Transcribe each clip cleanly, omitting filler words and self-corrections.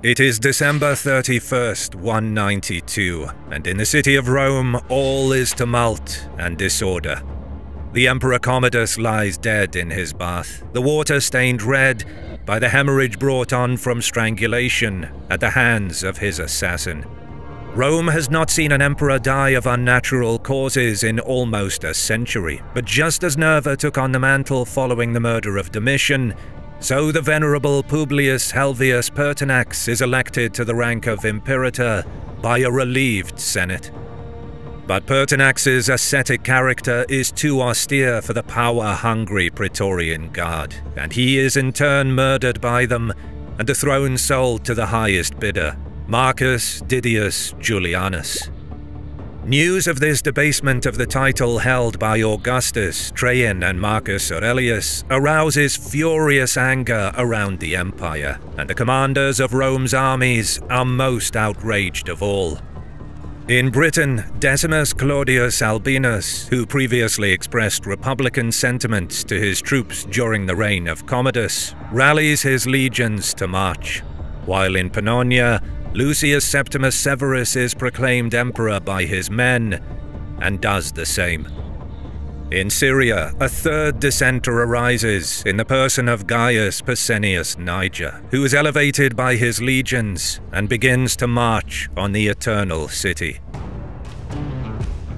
It is December 31st, 192, and in the city of Rome all is tumult and disorder. The Emperor Commodus lies dead in his bath, the water stained red by the hemorrhage brought on from strangulation at the hands of his assassin. Rome has not seen an emperor die of unnatural causes in almost a century, but just as Nerva took on the mantle following the murder of Domitian, so the venerable Publius Helvius Pertinax is elected to the rank of Imperator by a relieved Senate. But Pertinax's ascetic character is too austere for the power-hungry Praetorian Guard, and he is in turn murdered by them and the throne sold to the highest bidder, Marcus Didius Julianus. News of this debasement of the title held by Augustus, Trajan, and Marcus Aurelius arouses furious anger around the empire, and the commanders of Rome's armies are most outraged of all. In Britain, Decimus Claudius Albinus, who previously expressed republican sentiments to his troops during the reign of Commodus, rallies his legions to march, while in Pannonia, Lucius Septimus Severus is proclaimed emperor by his men, and does the same. In Syria, a third dissenter arises in the person of Gaius Pescennius Niger, who is elevated by his legions and begins to march on the Eternal City.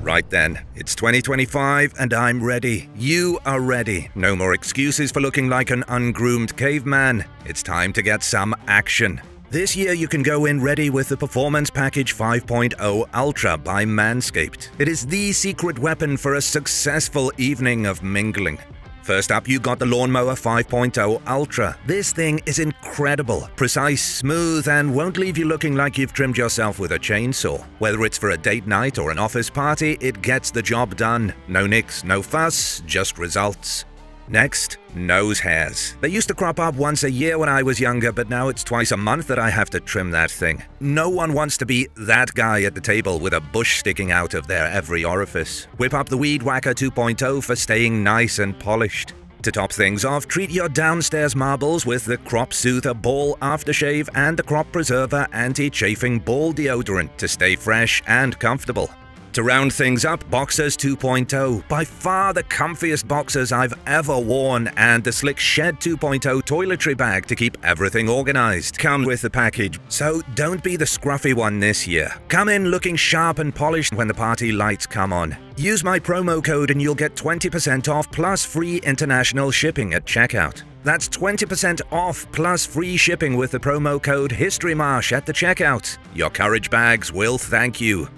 Right then, it's 2025 and I'm ready. You are ready. No more excuses for looking like an ungroomed caveman. It's time to get some action. This year you can go in ready with the Performance Package 5.0 Ultra by Manscaped. It is the secret weapon for a successful evening of mingling. First up, you got the Lawnmower 5.0 Ultra. This thing is incredible, precise, smooth, and won't leave you looking like you've trimmed yourself with a chainsaw. Whether it's for a date night or an office party, it gets the job done. No nicks, no fuss, just results. Next, nose hairs. They used to crop up once a year when I was younger, but now it's twice a month that I have to trim that thing. No one wants to be that guy at the table with a bush sticking out of their every orifice. Whip up the Weed Whacker 2.0 for staying nice and polished. To top things off, treat your downstairs marbles with the Crop Soother Ball Aftershave and the Crop Preserver Anti-Chafing Ball Deodorant to stay fresh and comfortable. To round things up, Boxers 2.0, by far the comfiest boxers I've ever worn, and the Slick Shed 2.0 toiletry bag to keep everything organized come with the package. So don't be the scruffy one this year. Come in looking sharp and polished when the party lights come on. Use my promo code and you'll get 20% off plus free international shipping at checkout. That's 20% off plus free shipping with the promo code HISTORYMARSH at the checkout. Your courage bags will thank you.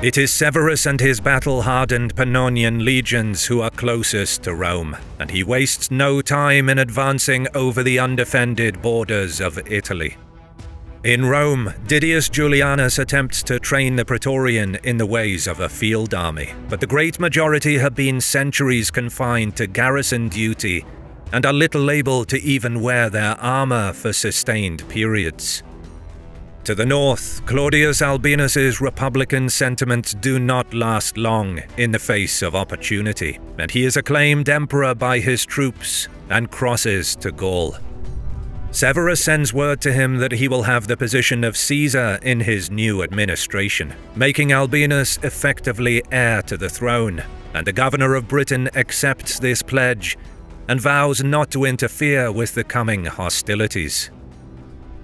It is Severus and his battle-hardened Pannonian legions who are closest to Rome, and he wastes no time in advancing over the undefended borders of Italy. In Rome, Didius Julianus attempts to train the Praetorian in the ways of a field army, but the great majority have been centuries confined to garrison duty and are little able to even wear their armor for sustained periods. To the north, Claudius Albinus's republican sentiments do not last long in the face of opportunity, and he is acclaimed emperor by his troops and crosses to Gaul. Severus sends word to him that he will have the position of Caesar in his new administration, making Albinus effectively heir to the throne, and the governor of Britain accepts this pledge and vows not to interfere with the coming hostilities.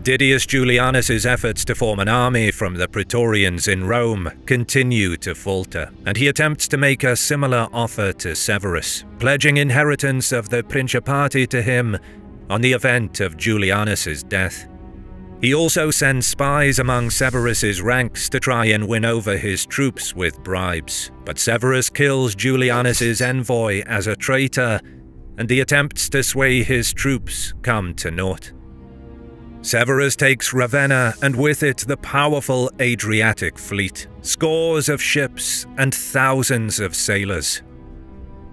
Didius Julianus's efforts to form an army from the Praetorians in Rome continue to falter, and he attempts to make a similar offer to Severus, pledging inheritance of the Principate to him on the event of Julianus's death. He also sends spies among Severus's ranks to try and win over his troops with bribes, but Severus kills Julianus's envoy as a traitor, and the attempts to sway his troops come to naught. Severus takes Ravenna, and with it the powerful Adriatic fleet, scores of ships and thousands of sailors.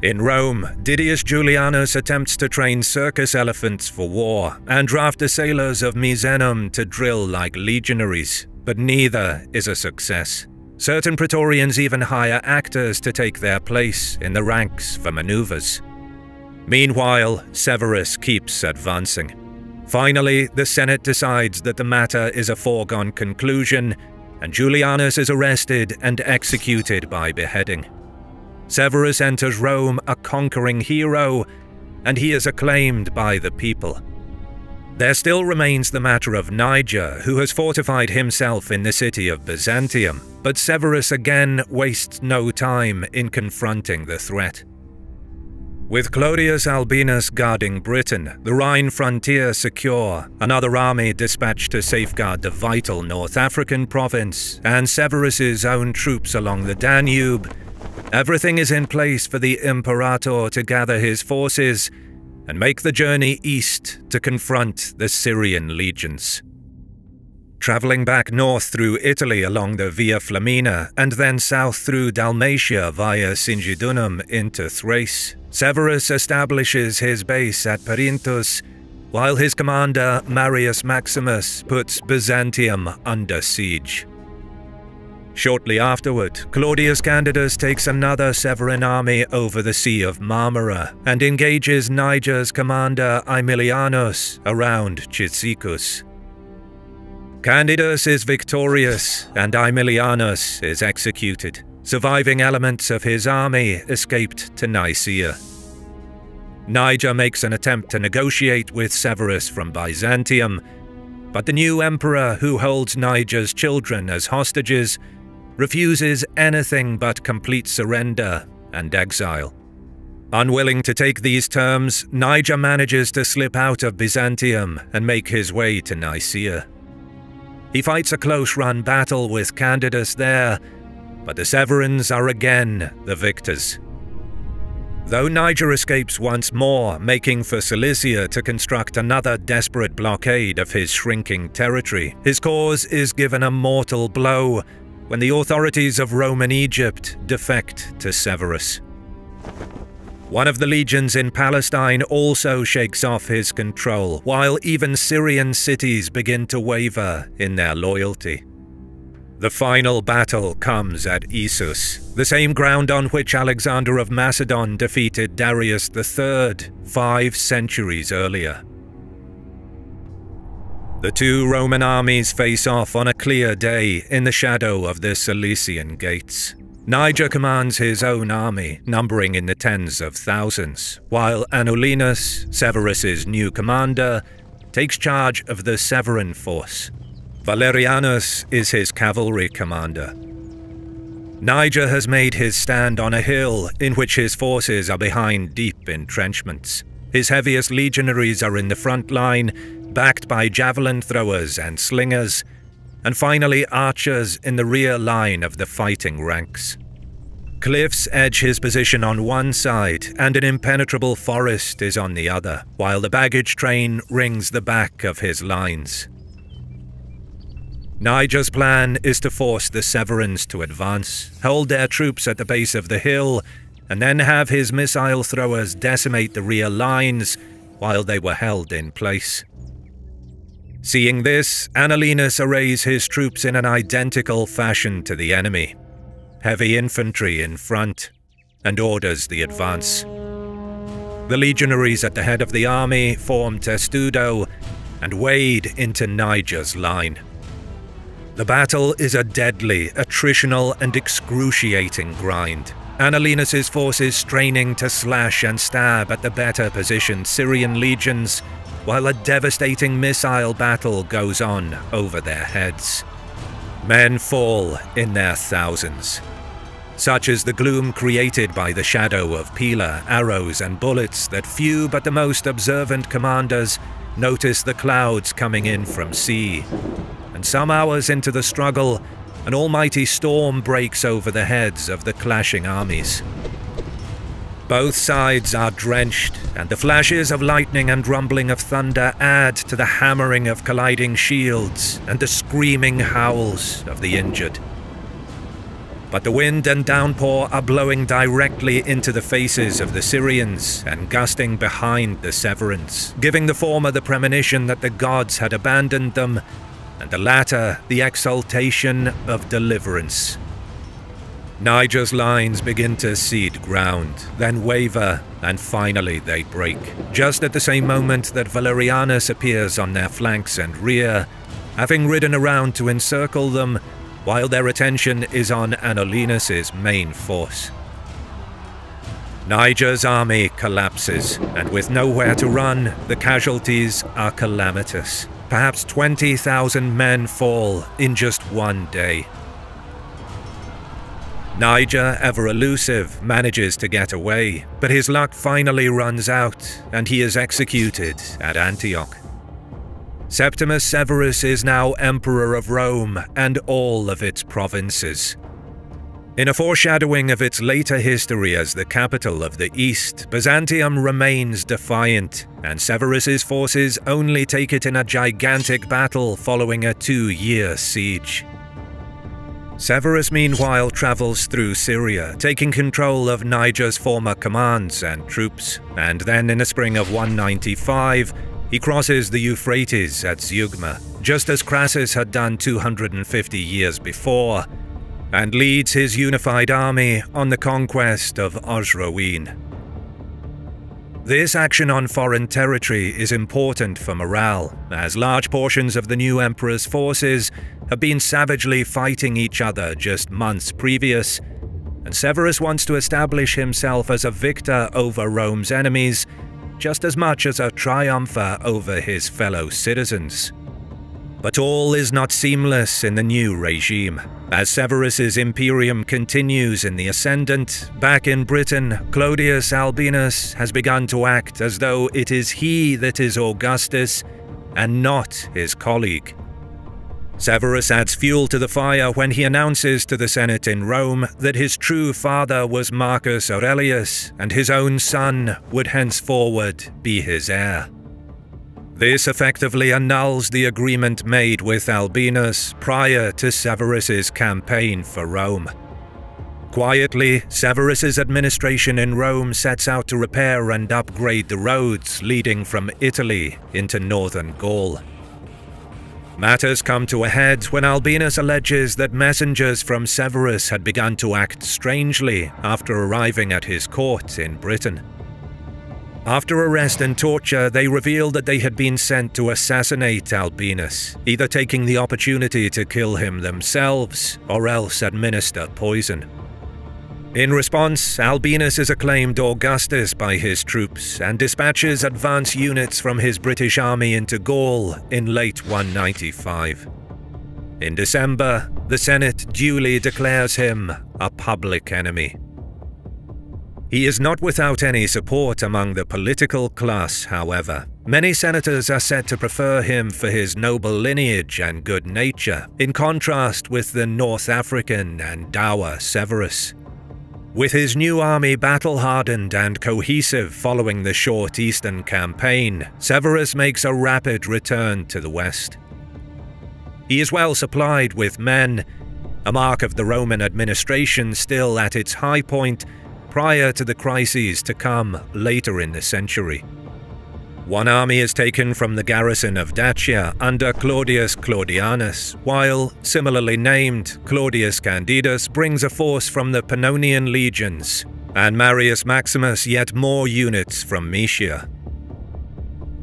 In Rome, Didius Julianus attempts to train circus elephants for war and draft the sailors of Misenum to drill like legionaries, but neither is a success. Certain Praetorians even hire actors to take their place in the ranks for maneuvers. Meanwhile, Severus keeps advancing. Finally, the Senate decides that the matter is a foregone conclusion, and Julianus is arrested and executed by beheading. Severus enters Rome a conquering hero, and he is acclaimed by the people. There still remains the matter of Niger, who has fortified himself in the city of Byzantium, but Severus again wastes no time in confronting the threat. With Clodius Albinus guarding Britain, the Rhine frontier secure, another army dispatched to safeguard the vital North African province, and Severus's own troops along the Danube, everything is in place for the Imperator to gather his forces and make the journey east to confront the Syrian legions. Travelling back north through Italy along the Via Flaminia and then south through Dalmatia via Singidunum into Thrace, Severus establishes his base at Perinthus, while his commander Marius Maximus puts Byzantium under siege. Shortly afterward, Claudius Candidus takes another Severan army over the Sea of Marmara and engages Niger's commander Aemilianus around Cyzicus. Candidus is victorious and Aemilianus is executed. Surviving elements of his army escaped to Nicaea. Niger makes an attempt to negotiate with Severus from Byzantium, but the new emperor, who holds Niger's children as hostages, refuses anything but complete surrender and exile. Unwilling to take these terms, Niger manages to slip out of Byzantium and make his way to Nicaea. He fights a close-run battle with Candidus there, but the Severans are again the victors. Though Niger escapes once more, making for Cilicia to construct another desperate blockade of his shrinking territory, his cause is given a mortal blow when the authorities of Roman Egypt defect to Severus. One of the legions in Palestine also shakes off his control, while even Syrian cities begin to waver in their loyalty. The final battle comes at Issus, the same ground on which Alexander of Macedon defeated Darius III 5 centuries earlier. The two Roman armies face off on a clear day in the shadow of the Cilician gates. Niger commands his own army, numbering in the tens of thousands, while Anulinus, Severus's new commander, takes charge of the Severan force. Valerianus is his cavalry commander. Niger has made his stand on a hill in which his forces are behind deep entrenchments. His heaviest legionaries are in the front line, backed by javelin throwers and slingers, and finally archers in the rear line of the fighting ranks. Cliffs edge his position on one side, and an impenetrable forest is on the other, while the baggage train rings the back of his lines. Niger's plan is to force the Severans to advance, hold their troops at the base of the hill, and then have his missile throwers decimate the rear lines while they were held in place. Seeing this, Anulinus arrays his troops in an identical fashion to the enemy. Heavy infantry in front, and orders the advance. The legionaries at the head of the army form testudo and wade into Niger's line. The battle is a deadly, attritional and excruciating grind. Anulinus's forces straining to slash and stab at the better positioned Syrian legions, while a devastating missile battle goes on over their heads. Men fall in their thousands. Such is the gloom created by the shadow of Pila, arrows and bullets that few but the most observant commanders notice the clouds coming in from sea. And some hours into the struggle, an almighty storm breaks over the heads of the clashing armies. Both sides are drenched, and the flashes of lightning and rumbling of thunder add to the hammering of colliding shields and the screaming howls of the injured. But the wind and downpour are blowing directly into the faces of the Syrians and gusting behind the Severans, giving the former the premonition that the gods had abandoned them, and the latter the exultation of deliverance. Niger's lines begin to cede ground, then waver, and finally they break, just at the same moment that Valerianus appears on their flanks and rear, having ridden around to encircle them, while their attention is on Anolenus' main force. Niger's army collapses, and with nowhere to run, the casualties are calamitous. Perhaps 20,000 men fall in just one day. Niger, ever elusive, manages to get away, but his luck finally runs out, and he is executed at Antioch. Septimus Severus is now Emperor of Rome and all of its provinces. In a foreshadowing of its later history as the capital of the East, Byzantium remains defiant, and Severus's forces only take it in a gigantic battle following a 2-year siege. Severus meanwhile travels through Syria, taking control of Niger's former commands and troops, and then in the spring of 195, he crosses the Euphrates at Zeugma, just as Crassus had done 250 years before, and leads his unified army on the conquest of Osroene. This action on foreign territory is important for morale, as large portions of the new emperor's forces have been savagely fighting each other just months previous, and Severus wants to establish himself as a victor over Rome's enemies, just as much as a triumpher over his fellow citizens. But all is not seamless in the new regime. As Severus's imperium continues in the ascendant, back in Britain, Clodius Albinus has begun to act as though it is he that is Augustus and not his colleague. Severus adds fuel to the fire when he announces to the Senate in Rome that his true father was Marcus Aurelius and his own son would henceforward be his heir. This effectively annuls the agreement made with Albinus prior to Severus's campaign for Rome. Quietly, Severus's administration in Rome sets out to repair and upgrade the roads leading from Italy into northern Gaul. Matters come to a head when Albinus alleges that messengers from Severus had begun to act strangely after arriving at his court in Britain. After arrest and torture, they revealed that they had been sent to assassinate Albinus, either taking the opportunity to kill him themselves or else administer poison. In response, Albinus is acclaimed Augustus by his troops and dispatches advance units from his British army into Gaul in late 195. In December, the Senate duly declares him a public enemy. He is not without any support among the political class, however. Many senators are said to prefer him for his noble lineage and good nature, in contrast with the North African and dour Severus. With his new army battle-hardened and cohesive following the short Eastern campaign, Severus makes a rapid return to the west. He is well supplied with men, a mark of the Roman administration still at its high point prior to the crises to come later in the century. One army is taken from the garrison of Dacia under Claudius Claudianus, while, similarly named, Claudius Candidus brings a force from the Pannonian legions, and Marius Maximus yet more units from Moesia.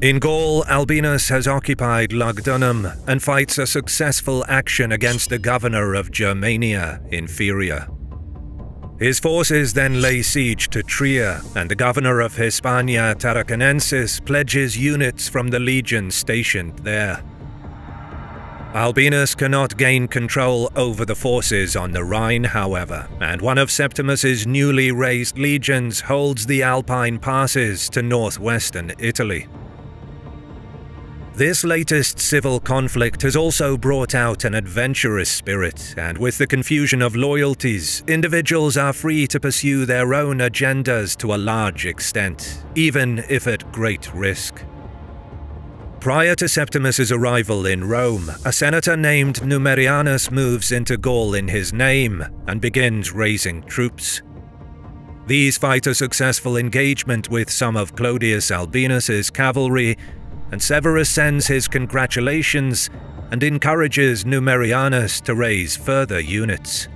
In Gaul, Albinus has occupied Lugdunum and fights a successful action against the governor of Germania, Inferior. His forces then lay siege to Trier, and the governor of Hispania Tarraconensis pledges units from the legion stationed there. Albinus cannot gain control over the forces on the Rhine, however, and one of Septimus's newly raised legions holds the Alpine passes to northwestern Italy. This latest civil conflict has also brought out an adventurous spirit, and with the confusion of loyalties, individuals are free to pursue their own agendas to a large extent, even if at great risk. Prior to Septimus's arrival in Rome, a senator named Numerianus moves into Gaul in his name and begins raising troops. These fight a successful engagement with some of Clodius Albinus's cavalry, and Severus sends his congratulations and encourages Numerianus to raise further units.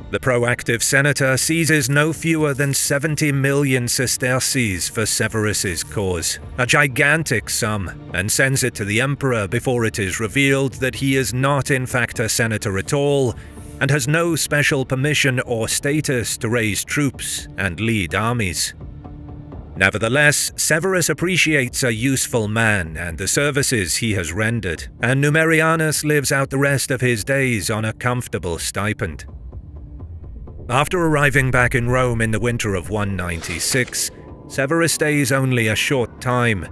The proactive senator seizes no fewer than 70 million sesterces for Severus's cause, a gigantic sum, and sends it to the emperor before it is revealed that he is not in fact a senator at all, and has no special permission or status to raise troops and lead armies. Nevertheless, Severus appreciates a useful man and the services he has rendered, and Numerianus lives out the rest of his days on a comfortable stipend. After arriving back in Rome in the winter of 196, Severus stays only a short time,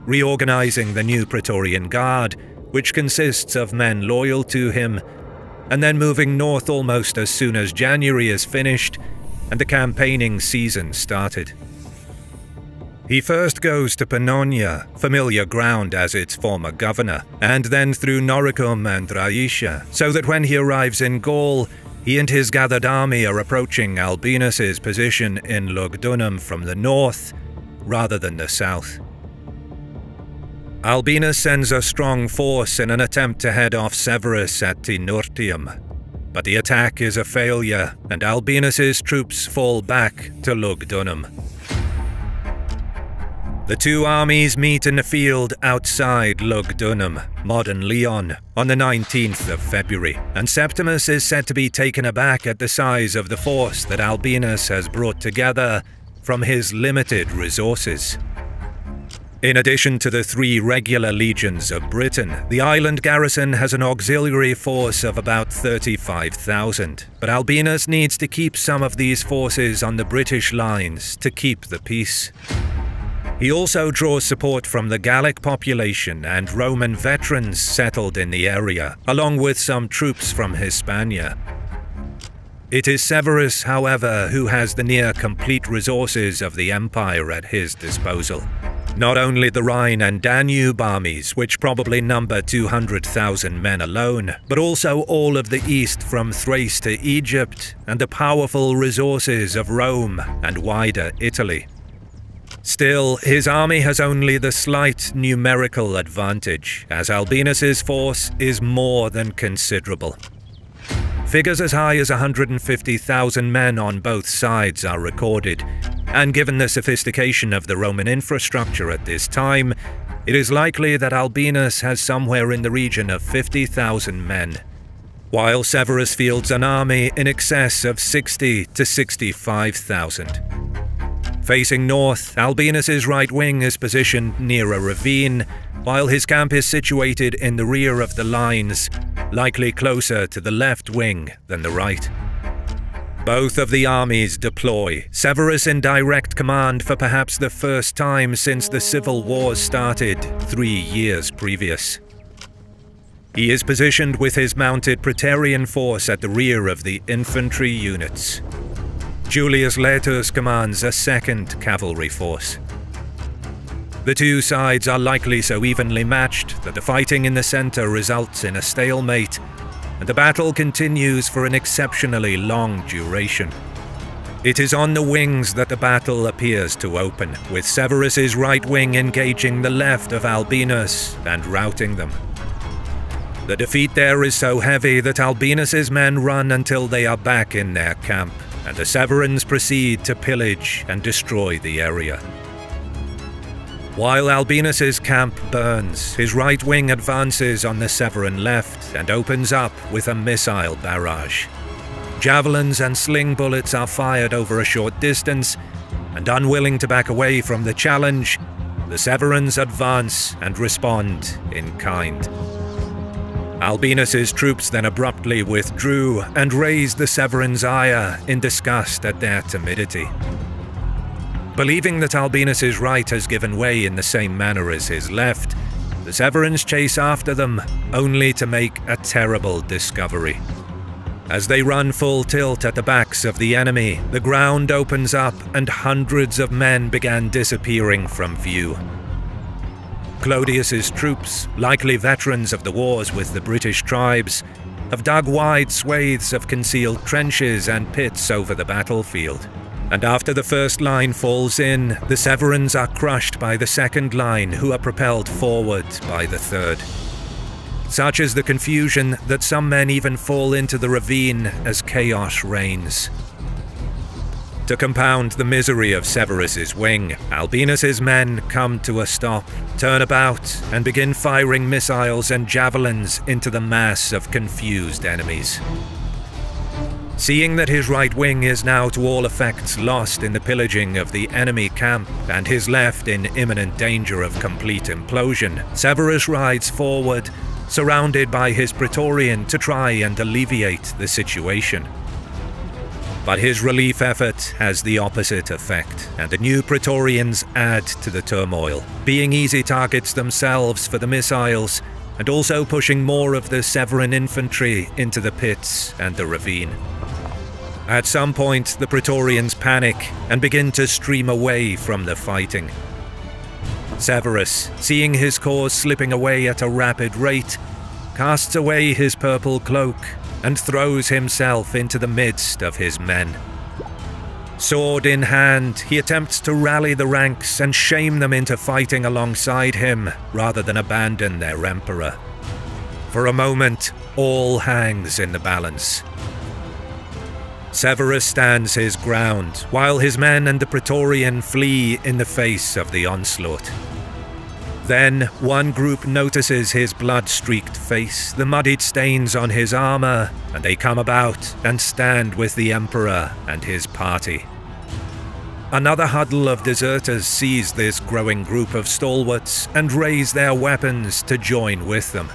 reorganizing the new Praetorian Guard, which consists of men loyal to him, and then moving north almost as soon as January is finished and the campaigning season started. He first goes to Pannonia, familiar ground as its former governor, and then through Noricum and Rhaetia, so that when he arrives in Gaul, he and his gathered army are approaching Albinus's position in Lugdunum from the north, rather than the south. Albinus sends a strong force in an attempt to head off Severus at Tinurtium, but the attack is a failure, and Albinus's troops fall back to Lugdunum. The two armies meet in the field outside Lugdunum, modern Lyon, on the 19th of February, and Septimus is said to be taken aback at the size of the force that Albinus has brought together from his limited resources. In addition to the 3 regular legions of Britain, the island garrison has an auxiliary force of about 35,000, but Albinus needs to keep some of these forces on the British lines to keep the peace. He also draws support from the Gallic population and Roman veterans settled in the area, along with some troops from Hispania. It is Severus, however, who has the near-complete resources of the empire at his disposal. Not only the Rhine and Danube armies, which probably number 200,000 men alone, but also all of the east from Thrace to Egypt, and the powerful resources of Rome and wider Italy. Still, his army has only the slight numerical advantage, as Albinus's force is more than considerable. Figures as high as 150,000 men on both sides are recorded, and given the sophistication of the Roman infrastructure at this time, it is likely that Albinus has somewhere in the region of 50,000 men, while Severus fields an army in excess of 60 to 65,000. Facing north, Albinus's right wing is positioned near a ravine, while his camp is situated in the rear of the lines, likely closer to the left wing than the right. Both of the armies deploy, Severus in direct command for perhaps the first time since the civil wars started 3 years previous. He is positioned with his mounted Praetorian force at the rear of the infantry units. Julius Laetus commands a second cavalry force. The two sides are likely so evenly matched that the fighting in the center results in a stalemate, and the battle continues for an exceptionally long duration. It is on the wings that the battle appears to open, with Severus's right wing engaging the left of Albinus and routing them. The defeat there is so heavy that Albinus's men run until they are back in their camp, and the Severans proceed to pillage and destroy the area. While Albinus's camp burns, his right wing advances on the Severan left and opens up with a missile barrage. Javelins and sling bullets are fired over a short distance, and unwilling to back away from the challenge, the Severans advance and respond in kind. Albinus's troops then abruptly withdrew and raised the Severans' ire in disgust at their timidity. Believing that Albinus's right has given way in the same manner as his left, the Severans chase after them, only to make a terrible discovery. As they run full tilt at the backs of the enemy, the ground opens up and hundreds of men began disappearing from view. Clodius's troops, likely veterans of the wars with the British tribes, have dug wide swathes of concealed trenches and pits over the battlefield. And after the first line falls in, the Severans are crushed by the second line, who are propelled forward by the third. Such is the confusion that some men even fall into the ravine as chaos reigns. To compound the misery of Severus's wing, Albinus's men come to a stop, turn about, and begin firing missiles and javelins into the mass of confused enemies. Seeing that his right wing is now to all effects lost in the pillaging of the enemy camp, and his left in imminent danger of complete implosion, Severus rides forward, surrounded by his Praetorian to try and alleviate the situation. But his relief effort has the opposite effect, and the new Praetorians add to the turmoil, being easy targets themselves for the missiles, and also pushing more of the Severan infantry into the pits and the ravine. At some point, the Praetorians panic and begin to stream away from the fighting. Severus, seeing his cause slipping away at a rapid rate, casts away his purple cloak and throws himself into the midst of his men. Sword in hand, he attempts to rally the ranks and shame them into fighting alongside him rather than abandon their emperor. For a moment, all hangs in the balance. Severus stands his ground, while his men and the Praetorian flee in the face of the onslaught. Then, one group notices his blood-streaked face, the muddied stains on his armor, and they come about and stand with the Emperor and his party. Another huddle of deserters sees this growing group of stalwarts and raise their weapons to join with them.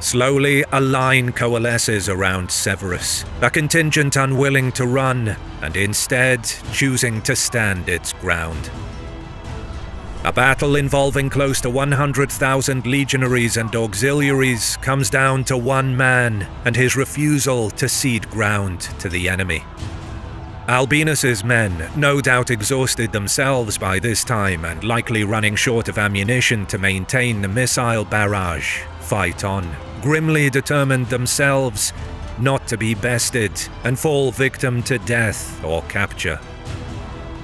Slowly, a line coalesces around Severus, a contingent unwilling to run, and instead choosing to stand its ground. A battle involving close to 100,000 legionaries and auxiliaries comes down to one man and his refusal to cede ground to the enemy. Albinus's men, no doubt exhausted themselves by this time and likely running short of ammunition to maintain the missile barrage, fight on, grimly determined themselves not to be bested and fall victim to death or capture.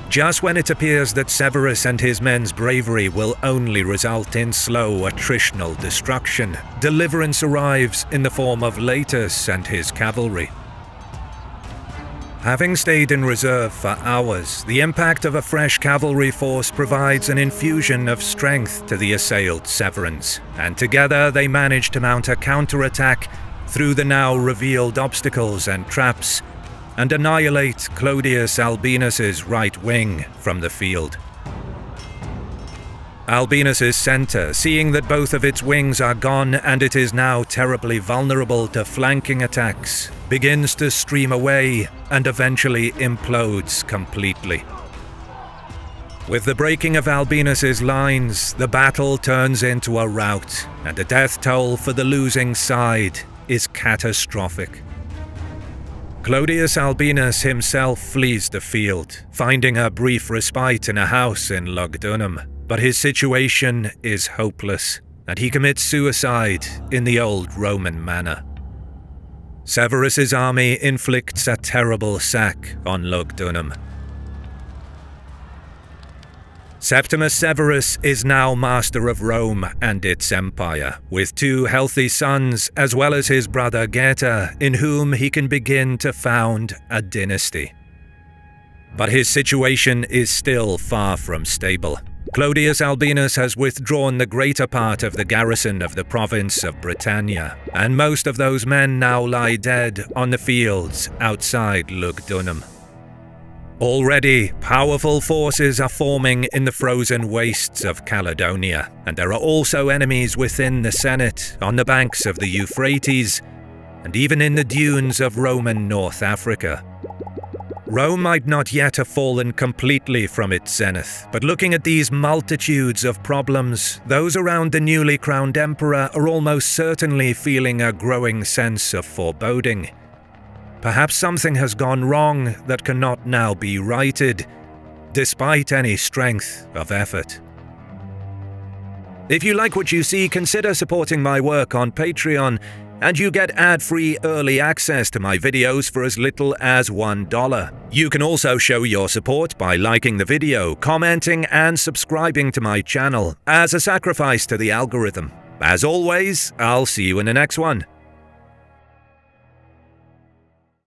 Just when it appears that Severus and his men's bravery will only result in slow attritional destruction, deliverance arrives in the form of Laetus and his cavalry. Having stayed in reserve for hours, the impact of a fresh cavalry force provides an infusion of strength to the assailed Severans, and together they manage to mount a counterattack through the now revealed obstacles and traps, and annihilate Clodius Albinus's right wing from the field. Albinus's center, seeing that both of its wings are gone and it is now terribly vulnerable to flanking attacks, begins to stream away and eventually implodes completely. With the breaking of Albinus's lines, the battle turns into a rout, and the death toll for the losing side is catastrophic. Clodius Albinus himself flees the field, finding a brief respite in a house in Lugdunum, but his situation is hopeless, and he commits suicide in the old Roman manner. Severus's army inflicts a terrible sack on Lugdunum. Septimus Severus is now master of Rome and its empire, with 2 healthy sons as well as his brother Geta, in whom he can begin to found a dynasty. But his situation is still far from stable. Clodius Albinus has withdrawn the greater part of the garrison of the province of Britannia, and most of those men now lie dead on the fields outside Lugdunum. Already, powerful forces are forming in the frozen wastes of Caledonia, and there are also enemies within the Senate, on the banks of the Euphrates, and even in the dunes of Roman North Africa. Rome might not yet have fallen completely from its zenith, but looking at these multitudes of problems, those around the newly crowned emperor are almost certainly feeling a growing sense of foreboding. Perhaps something has gone wrong that cannot now be righted, despite any strength of effort. If you like what you see, consider supporting my work on Patreon, and you get ad-free early access to my videos for as little as $1. You can also show your support by liking the video, commenting, and subscribing to my channel, as a sacrifice to the algorithm. As always, I'll see you in the next one.